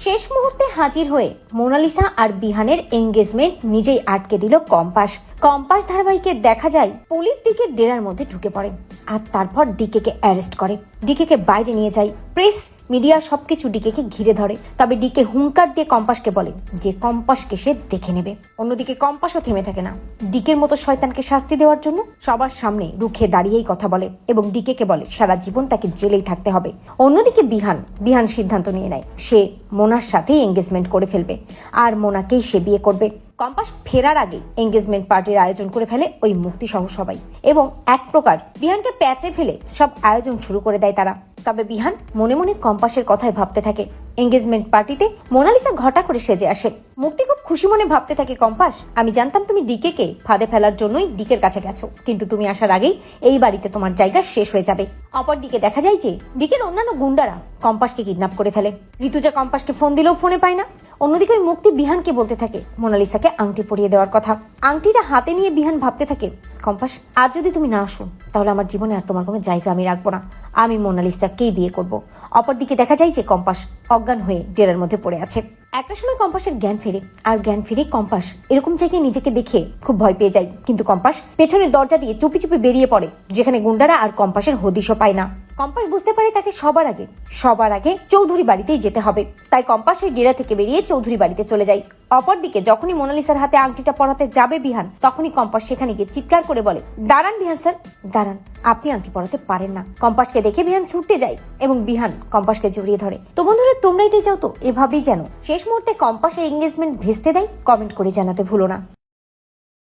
শেষ মুহূর্তে হাজির হয়ে মোনালিসা আর বিহানের এঙ্গেজমেন্ট নিজেই আটকে দিল কম্পাস। কম্পাস ধারাবাহিকে দেখা যায় পুলিশ ডিকের ডেরার মধ্যে ঢুকে পড়ে আর তারপর ডিকেকে অ্যারেস্ট করে। ডিকেকে বাইরে নিয়ে যায়, প্রেস মিডিয়া সবকিছু ডিকেকে ঘিরে ধরে। তবে ডিকে হুঙ্কার দিয়ে কম্পাসকে বলে যে কম্পাসকে সে দেখে নেবে। অন্যদিকে কম্পাসও থেমে থাকে না, ডিকের মতো শয়তানকে শাস্তি দেওয়ার জন্য সবার সামনে রুখে দাঁড়িয়েই কথা বলে এবং ডিকেকে বলে সারা জীবন তাকে জেলেই থাকতে হবে। অন্যদিকে বিহান সিদ্ধান্ত নিয়ে নেয় সে মোনার সাথেই এঙ্গেজমেন্ট করে ফেলবে আর মোনাকেই সে বিয়ে করবে। কম্পাস ফেরার আগে এঙ্গেজমেন্ট পার্টির আয়োজন করে ফেলে ওই মুক্তি সহ সবাই এবং এক প্রকার বিহানকে প্যাচে ফেলে সব আয়োজন শুরু করে দেয় তারা। তবে বিহান মনে মনে কম্পাসের কথাই ভাবতে থাকে। এঙ্গেজমেন্ট পার্টিতে মোনালিসা ঘটা করে সেজে আসে। মুক্তি খুব খুশি মনে ভাবতে থাকে, কম্পাস আমি জানতাম তুমি ডিকেকে ফাঁদে ফেলার জন্যই ডিকের কাছে গেছো, কিন্তু তুমি আসার আগেই এই বাড়িতে তোমার জায়গা শেষ হয়ে যাবে। অপর দিকে দেখা যায় যে ডিকের অন্যান্য গুন্ডারা কম্পাসকে কিডন্যাপ করে ফেলে। ঋতুজা কম্পাসকে ফোন দিলেও ফোনে পায় না। অন্যদিকে ওই মুক্তি বিহানকে বলতে থাকে মোনালিসাকে আংটি পরিয়ে দেওয়ার কথা। আংটিটা হাতে নিয়ে বিহান ভাবতে থাকে, কম্পাস আজ যদি তুমি না আসো তাহলে আমার জীবনে আর তোমার কোনো জায়গা আমি রাখবো না, আমি মোনালিসাকেই বিয়ে করব। অপরদিকে দেখা যায় যে কম্পাস অজ্ঞান হয়ে ডেরার মধ্যে পড়ে আছে। একটা সময় কম্পাসের জ্ঞান ফেরে আর জ্ঞান ফিরে কম্পাস এরকম জায়গায় নিজেকে দেখে খুব ভয় পেয়ে যায়। কিন্তু কম্পাস পেছনের দরজা দিয়ে চুপি চুপি বেরিয়ে পড়ে, যেখানে গুন্ডারা আর কম্পাসের হদিশও পায় না। কম্পাস বুঝতে পারে তাকে সবার আগে চৌধুরী বাড়িতেই যেতে হবে। তাই কম্পাস ওই ডেরা থেকে বেরিয়ে চৌধুরী বাড়িতে চলে যায়। অপরদিকে যখনই মোনালিসার হাতে আংটিটা পরাতে যাবে বিহান, তখনই কম্পাস সেখানে গিয়ে চিৎকার করে বলে, দাঁড়ান বিহান স্যার, দাঁড়ান, আপনি আংটি পরাতে পারেন না। কম্পাসকে দেখে বিহান ছুটতে যায় এবং বিহান কম্পাসকে জড়িয়ে ধরে। তো বন্ধুরা, তোমরা এটাই চাও তো এভাবেই যেন শেষ মুহূর্তে কম্পাসের এঙ্গেজমেন্ট ভেস্তে দেয়? কমেন্ট করে জানাতে ভুলো না।